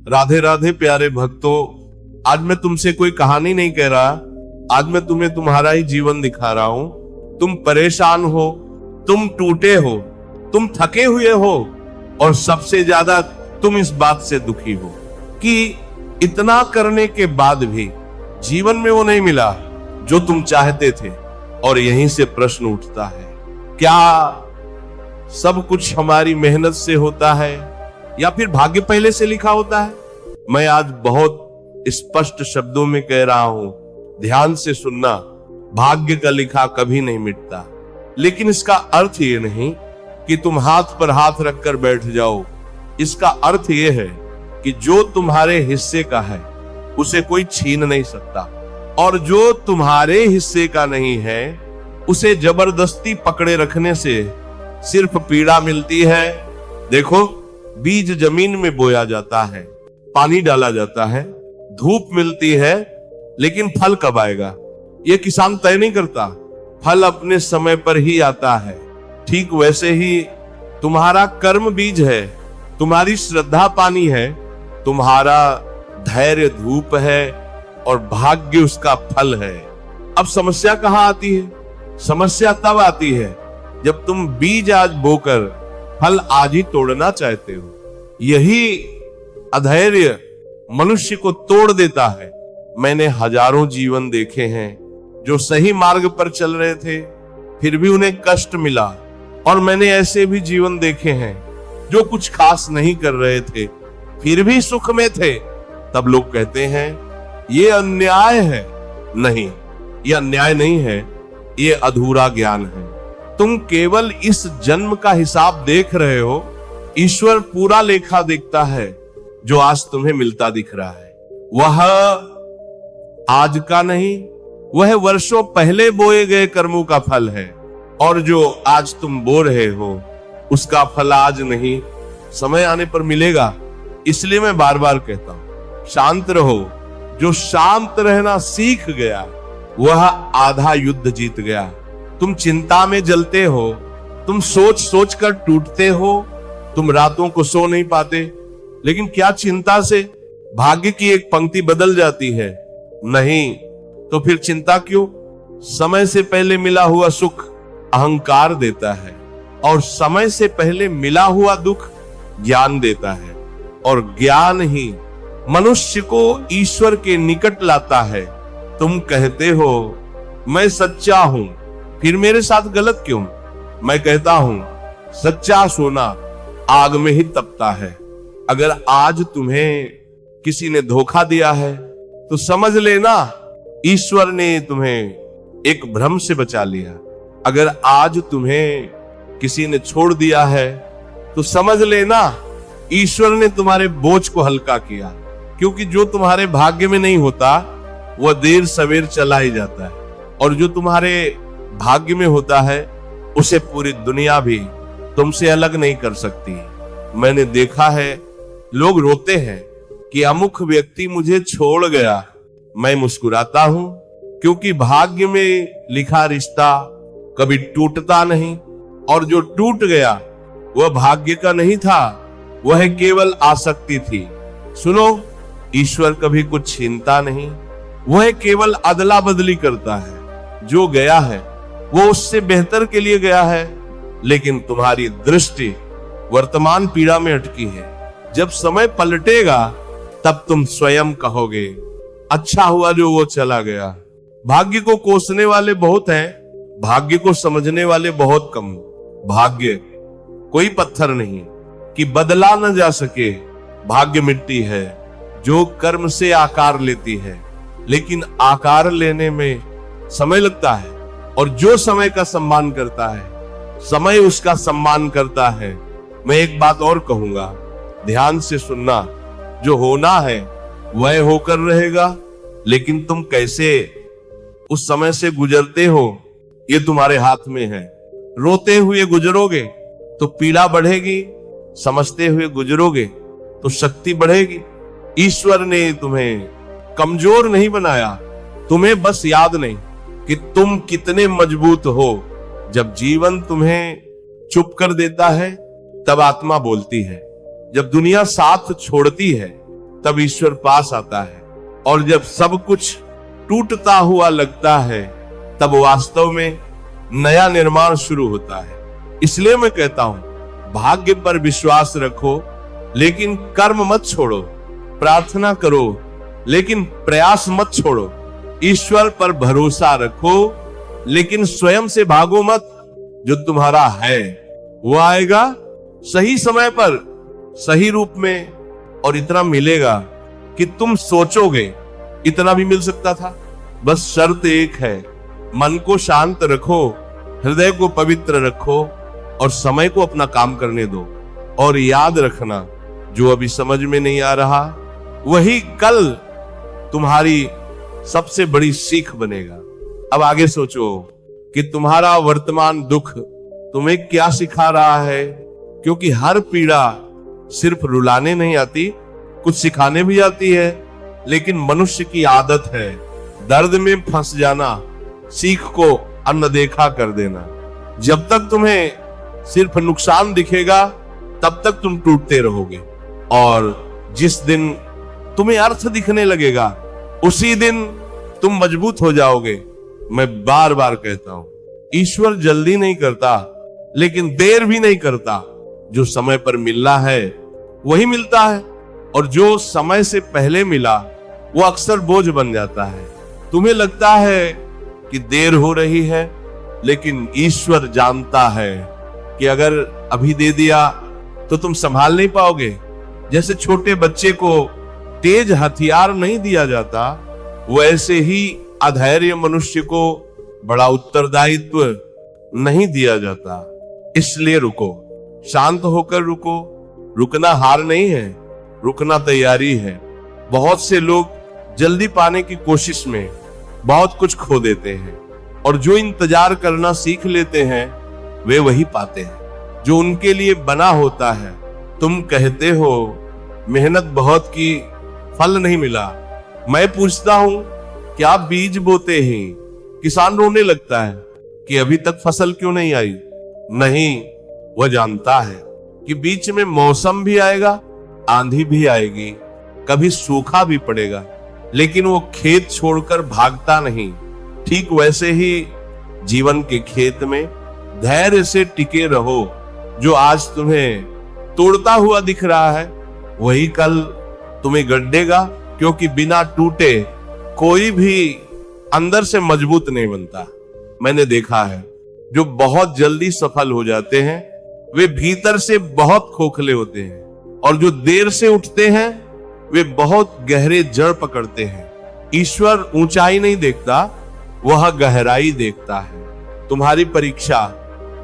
राधे राधे प्यारे भक्तों, आज मैं तुमसे कोई कहानी नहीं कह रहा। आज मैं तुम्हें तुम्हारा ही जीवन दिखा रहा हूं। तुम परेशान हो, तुम टूटे हो, तुम थके हुए हो और सबसे ज्यादा तुम इस बात से दुखी हो कि इतना करने के बाद भी जीवन में वो नहीं मिला जो तुम चाहते थे। और यहीं से प्रश्न उठता है, क्या सब कुछ हमारी मेहनत से होता है या फिर भाग्य पहले से लिखा होता है? मैं आज बहुत स्पष्ट शब्दों में कह रहा हूं, ध्यान से सुनना। भाग्य का लिखा कभी नहीं मिटता, लेकिन इसका अर्थ ये नहीं कि तुम हाथ पर हाथ रखकर बैठ जाओ। इसका अर्थ ये है कि जो तुम्हारे हिस्से का है उसे कोई छीन नहीं सकता, और जो तुम्हारे हिस्से का नहीं है उसे जबरदस्ती पकड़े रखने से सिर्फ पीड़ा मिलती है। देखो, बीज जमीन में बोया जाता है, पानी डाला जाता है, धूप मिलती है, लेकिन फल कब आएगा ये किसान तय नहीं करता। फल अपने समय पर ही आता है। ठीक वैसे ही तुम्हारा कर्म बीज है, तुम्हारी श्रद्धा पानी है, तुम्हारा धैर्य धूप है और भाग्य उसका फल है। अब समस्या कहां आती है? समस्या तब आती है जब तुम बीज आज बोकर फल आज ही तोड़ना चाहते हो। यही अधैर्य मनुष्य को तोड़ देता है। मैंने हजारों जीवन देखे हैं जो सही मार्ग पर चल रहे थे, फिर भी उन्हें कष्ट मिला, और मैंने ऐसे भी जीवन देखे हैं जो कुछ खास नहीं कर रहे थे, फिर भी सुख में थे। तब लोग कहते हैं ये अन्याय है। नहीं, ये अन्याय नहीं है, ये अधूरा ज्ञान है। तुम केवल इस जन्म का हिसाब देख रहे हो, ईश्वर पूरा लेखा देखता है। जो आज तुम्हें मिलता दिख रहा है वह आज का नहीं, वह वर्षों पहले बोए गए कर्मों का फल है। और जो आज तुम बो रहे हो उसका फल आज नहीं, समय आने पर मिलेगा। इसलिए मैं बार बार कहता हूं, शांत रहो। जो शांत रहना सीख गया वह आधा युद्ध जीत गया। तुम चिंता में जलते हो, तुम सोच सोच कर टूटते हो, तुम रातों को सो नहीं पाते, लेकिन क्या चिंता से भाग्य की एक पंक्ति बदल जाती है? नहीं, तो फिर चिंता क्यों? समय से पहले मिला हुआ सुख अहंकार देता है, और समय से पहले मिला हुआ दुख ज्ञान देता है, और ज्ञान ही मनुष्य को ईश्वर के निकट लाता है। तुम कहते हो मैं सच्चा हूं, फिर मेरे साथ गलत क्यों? मैं कहता हूं सच्चा सोना आग में ही तपता है। अगर आज तुम्हें किसी ने धोखा दिया है तो समझ लेना ईश्वर ने तुम्हें एक भ्रम से बचा लिया। अगर आज तुम्हें किसी ने छोड़ दिया है तो समझ लेना ईश्वर ने तुम्हारे बोझ को हल्का किया, क्योंकि जो तुम्हारे भाग्य में नहीं होता वह देर सवेर चला ही जाता है, और जो तुम्हारे भाग्य में होता है उसे पूरी दुनिया भी तुमसे अलग नहीं कर सकती। मैंने देखा है लोग रोते हैं कि अमुक व्यक्ति मुझे छोड़ गया। मैं मुस्कुराता हूं, क्योंकि भाग्य में लिखा रिश्ता कभी टूटता नहीं, और जो टूट गया वह भाग्य का नहीं था, वह केवल आसक्ति थी। सुनो, ईश्वर कभी कुछ छीनता नहीं, वह केवल अदला बदली करता है। जो गया है वो उससे बेहतर के लिए गया है, लेकिन तुम्हारी दृष्टि वर्तमान पीड़ा में अटकी है। जब समय पलटेगा तब तुम स्वयं कहोगे अच्छा हुआ जो वो चला गया। भाग्य को कोसने वाले बहुत हैं, भाग्य को समझने वाले बहुत कम। भाग्य कोई पत्थर नहीं कि बदला न जा सके। भाग्य मिट्टी है जो कर्म से आकार लेती है, लेकिन आकार लेने में समय लगता है, और जो समय का सम्मान करता है समय उसका सम्मान करता है। मैं एक बात और कहूंगा, ध्यान से सुनना। जो होना है वह होकर रहेगा, लेकिन तुम कैसे उस समय से गुजरते हो ये तुम्हारे हाथ में है। रोते हुए गुजरोगे तो पीड़ा बढ़ेगी, समझते हुए गुजरोगे तो शक्ति बढ़ेगी। ईश्वर ने तुम्हें कमजोर नहीं बनाया, तुम्हें बस याद नहीं कि तुम कितने मजबूत हो। जब जीवन तुम्हें चुप कर देता है तब आत्मा बोलती है, जब दुनिया साथ छोड़ती है तब ईश्वर पास आता है। और जब सब कुछ टूटता हुआ लगता है, तब वास्तव में नया निर्माण शुरू होता है। इसलिए मैं कहता हूं, भाग्य पर विश्वास रखो, लेकिन कर्म मत छोड़ो। प्रार्थना करो, लेकिन प्रयास मत छोड़ो। ईश्वर पर भरोसा रखो, लेकिन स्वयं से भागो मत। जो तुम्हारा है वो आएगा सही समय पर, सही रूप में, और इतना मिलेगा कि तुम सोचोगे इतना भी मिल सकता था। बस शर्त एक है, मन को शांत रखो, हृदय को पवित्र रखो और समय को अपना काम करने दो। और याद रखना, जो अभी समझ में नहीं आ रहा वही कल तुम्हारी सबसे बड़ी सीख बनेगा। अब आगे सोचो कि तुम्हारा वर्तमान दुख तुम्हें क्या सिखा रहा है, क्योंकि हर पीड़ा सिर्फ रुलाने नहीं आती, कुछ सिखाने भी आती है। लेकिन मनुष्य की आदत है दर्द में फंस जाना, सीख को अनदेखा कर देना। जब तक तुम्हें सिर्फ नुकसान दिखेगा, तब तक तुम टूटते रहोगे। और जिस दिन तुम्हें अर्थ दिखने लगेगा, उसी दिन तुम मजबूत हो जाओगे। मैं बार बार कहता हूं, ईश्वर जल्दी नहीं करता, लेकिन देर भी नहीं करता। जो समय पर मिलना है वही मिलता है, और जो समय से पहले मिला वो अक्सर बोझ बन जाता है। तुम्हें लगता है कि देर हो रही है, लेकिन ईश्वर जानता है कि अगर अभी दे दिया तो तुम संभाल नहीं पाओगे। जैसे छोटे बच्चे को तेज हथियार नहीं दिया जाता, वैसे ही अधैर्य मनुष्य को बड़ा उत्तरदायित्व नहीं दिया जाता। इसलिए रुको, शांत होकर रुको। रुकना हार नहीं है, रुकना तैयारी है। बहुत से लोग जल्दी पाने की कोशिश में बहुत कुछ खो देते हैं, और जो इंतजार करना सीख लेते हैं वे वही पाते हैं जो उनके लिए बना होता है। तुम कहते हो मेहनत बहुत की, फल नहीं मिला। मैं पूछता हूं, क्या बीज बोते ही किसान रोने लगता है कि अभी तक फसल क्यों नहीं आई? नहीं, वह जानता है कि बीच में मौसम भी आएगा, आंधी भी आएगी, कभी सूखा भी पड़ेगा, लेकिन वो खेत छोड़कर भागता नहीं। ठीक वैसे ही जीवन के खेत में धैर्य से टिके रहो। जो आज तुम्हें तोड़ता हुआ दिख रहा है, वही कल तुम्हें गढ़ेगा, क्योंकि बिना टूटे कोई भी अंदर से मजबूत नहीं बनता। मैंने देखा है, जो बहुत जल्दी सफल हो जाते हैं वे भीतर से बहुत खोखले होते हैं, और जो देर से उठते हैं वे बहुत गहरे जड़ पकड़ते हैं। ईश्वर ऊंचाई नहीं देखता, वह गहराई देखता है। तुम्हारी परीक्षा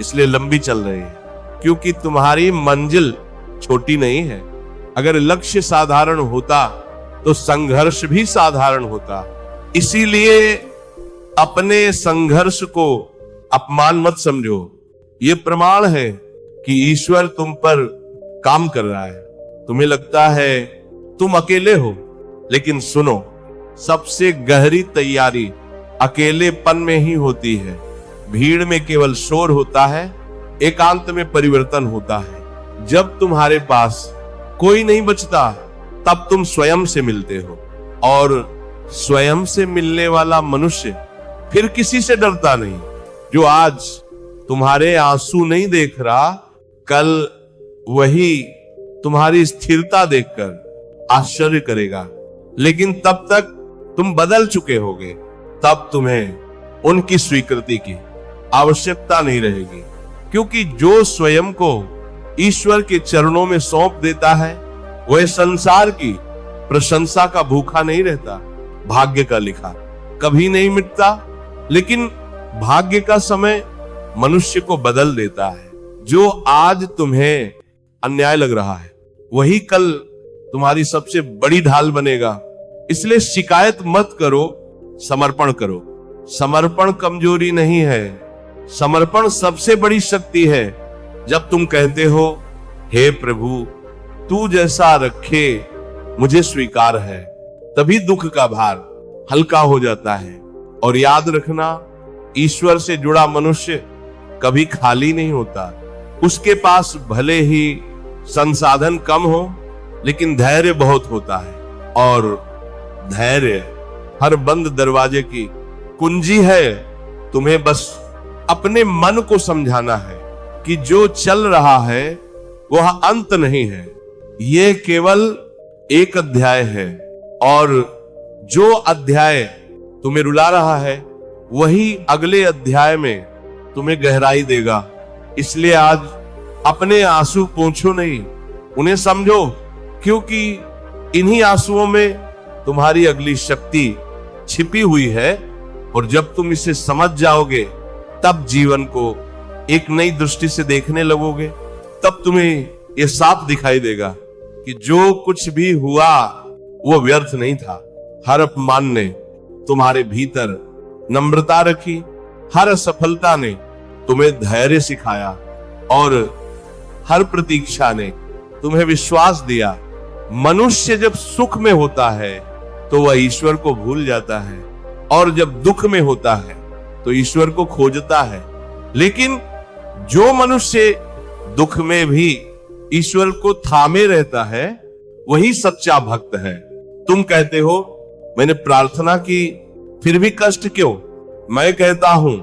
इसलिए लंबी चल रही है क्योंकि तुम्हारी मंजिल छोटी नहीं है। अगर लक्ष्य साधारण होता तो संघर्ष भी साधारण होता। इसीलिए अपने संघर्ष को अपमान मत समझो। ये प्रमाण है कि ईश्वर तुम पर काम कर रहा है। तुम्हें लगता है तुम अकेले हो, लेकिन सुनो, सबसे गहरी तैयारी अकेलेपन में ही होती है। भीड़ में केवल शोर होता है, एकांत में परिवर्तन होता है। जब तुम्हारे पास कोई नहीं बचता, तब तुम स्वयं से मिलते हो, और स्वयं से मिलने वाला मनुष्य फिर किसी से डरता नहीं। जो आज तुम्हारे आंसू नहीं देख रहा, कल वही तुम्हारी स्थिरता देखकर आश्चर्य करेगा। लेकिन तब तक तुम बदल चुके होगे, तब तुम्हें उनकी स्वीकृति की आवश्यकता नहीं रहेगी, क्योंकि जो स्वयं को ईश्वर के चरणों में सौंप देता है वह संसार की प्रशंसा का भूखा नहीं रहता। भाग्य का लिखा कभी नहीं मिटता, लेकिन भाग्य का समय मनुष्य को बदल देता है। जो आज तुम्हें अन्याय लग रहा है, वही कल तुम्हारी सबसे बड़ी ढाल बनेगा। इसलिए शिकायत मत करो, समर्पण करो। समर्पण कमजोरी नहीं है, समर्पण सबसे बड़ी शक्ति है। जब तुम कहते हो, हे प्रभु तू जैसा रखे मुझे स्वीकार है, तभी दुख का भार हल्का हो जाता है। और याद रखना, ईश्वर से जुड़ा मनुष्य कभी खाली नहीं होता। उसके पास भले ही संसाधन कम हो, लेकिन धैर्य बहुत होता है। और धैर्य हर बंद दरवाजे की कुंजी है। तुम्हें बस अपने मन को समझाना है कि जो चल रहा है वह अंत नहीं है, ये केवल एक अध्याय है, और जो अध्याय तुम्हें रुला रहा है वही अगले अध्याय में तुम्हें गहराई देगा। इसलिए आज अपने आंसू पोंछो नहीं, उन्हें समझो, क्योंकि इन्हीं आंसुओं में तुम्हारी अगली शक्ति छिपी हुई है। और जब तुम इसे समझ जाओगे तब जीवन को एक नई दृष्टि से देखने लगोगे। तब तुम्हें यह साफ दिखाई देगा कि जो कुछ भी हुआ वो व्यर्थ नहीं था। हर अपमान ने तुम्हारे भीतर नम्रता रखी, हर असफलता ने तुम्हें धैर्य सिखाया, और हर प्रतीक्षा ने तुम्हें विश्वास दिया। मनुष्य जब सुख में होता है तो वह ईश्वर को भूल जाता है, और जब दुख में होता है तो ईश्वर को खोजता है। लेकिन जो मनुष्य दुख में भी ईश्वर को थामे रहता है वही सच्चा भक्त है। तुम कहते हो मैंने प्रार्थना की फिर भी कष्ट क्यों? मैं कहता हूं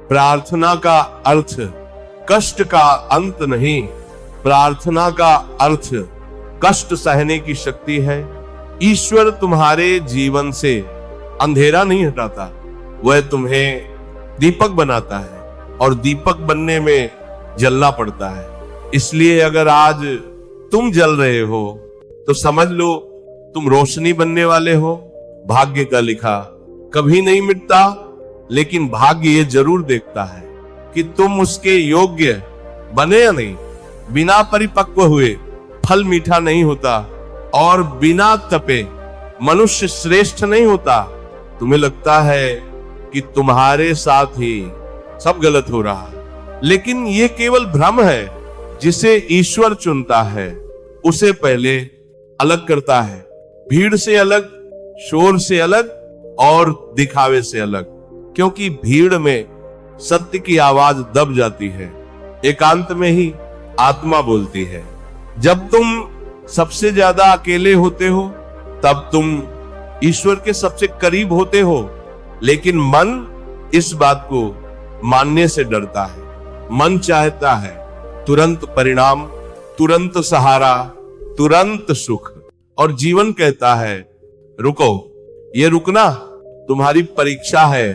प्रार्थना का अर्थ कष्ट का अंत नहीं, प्रार्थना का अर्थ कष्ट सहने की शक्ति है। ईश्वर तुम्हारे जीवन से अंधेरा नहीं हटाता, वह तुम्हें दीपक बनाता है, और दीपक बनने में जलना पड़ता है। इसलिए अगर आज तुम जल रहे हो तो समझ लो तुम रोशनी बनने वाले हो। भाग्य का लिखा कभी नहीं मिटता, लेकिन भाग्य ये जरूर देखता है कि तुम उसके योग्य बने या नहीं। बिना परिपक्व हुए फल मीठा नहीं होता, और बिना तपे मनुष्य श्रेष्ठ नहीं होता। तुम्हें लगता है कि तुम्हारे साथ ही सब गलत हो रहा है, लेकिन यह केवल भ्रम है। जिसे ईश्वर चुनता है उसे पहले अलग करता है, भीड़ से अलग, शोर से अलग, और दिखावे से अलग। क्योंकि भीड़ में सत्य की आवाज दब जाती है, एकांत में ही आत्मा बोलती है। जब तुम सबसे ज्यादा अकेले होते हो तब तुम ईश्वर के सबसे करीब होते हो, लेकिन मन इस बात को मानने से डरता है। मन चाहता है तुरंत परिणाम, तुरंत सहारा, तुरंत सुख, और जीवन कहता है रुको, ये रुकना तुम्हारी परीक्षा है।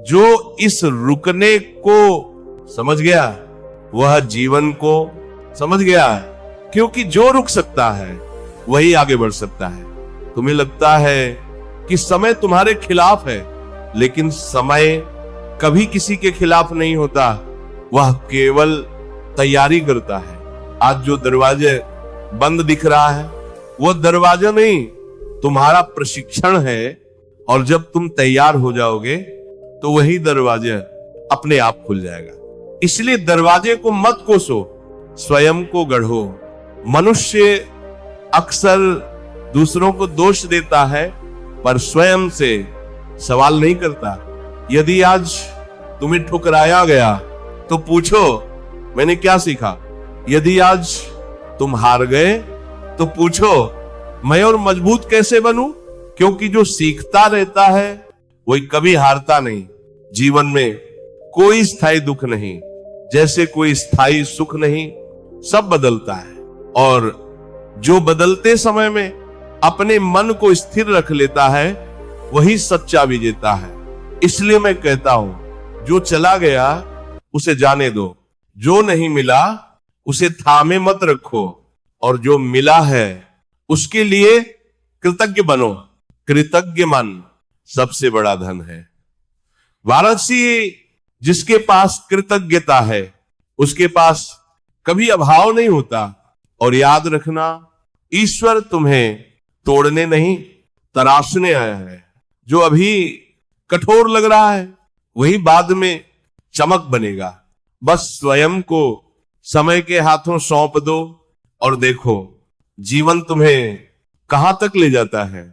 जो इस रुकने को समझ गया वह जीवन को समझ गया, क्योंकि जो रुक सकता है वही आगे बढ़ सकता है। तुम्हें लगता है कि समय तुम्हारे खिलाफ है, लेकिन समय कभी किसी के खिलाफ नहीं होता, वह केवल तैयारी करता है। आज जो दरवाजे बंद दिख रहा है वो दरवाजा नहीं, तुम्हारा प्रशिक्षण है, और जब तुम तैयार हो जाओगे तो वही दरवाजा अपने आप खुल जाएगा। इसलिए दरवाजे को मत कोसो, स्वयं को गढ़ो। मनुष्य अक्सर दूसरों को दोष देता है पर स्वयं से सवाल नहीं करता। यदि आज तुम्हें ठुकराया गया तो पूछो मैंने क्या सीखा। यदि आज तुम हार गए तो पूछो मैं और मजबूत कैसे बनूं, क्योंकि जो सीखता रहता है वही कभी हारता नहीं। जीवन में कोई स्थायी दुख नहीं, जैसे कोई स्थायी सुख नहीं। सब बदलता है, और जो बदलते समय में अपने मन को स्थिर रख लेता है वही सच्चा विजेता है। इसलिए मैं कहता हूं जो चला गया उसे जाने दो, जो नहीं मिला उसे थामे मत रखो, और जो मिला है उसके लिए कृतज्ञ बनो। कृतज्ञ मन सबसे बड़ा धन है। वाराणसी जिसके पास कृतज्ञता है उसके पास कभी अभाव नहीं होता। और याद रखना, ईश्वर तुम्हें तोड़ने नहीं तराशने आया है। जो अभी कठोर लग रहा है वही बाद में चमक बनेगा। बस स्वयं को समय के हाथों सौंप दो और देखो जीवन तुम्हें कहां तक ले जाता है।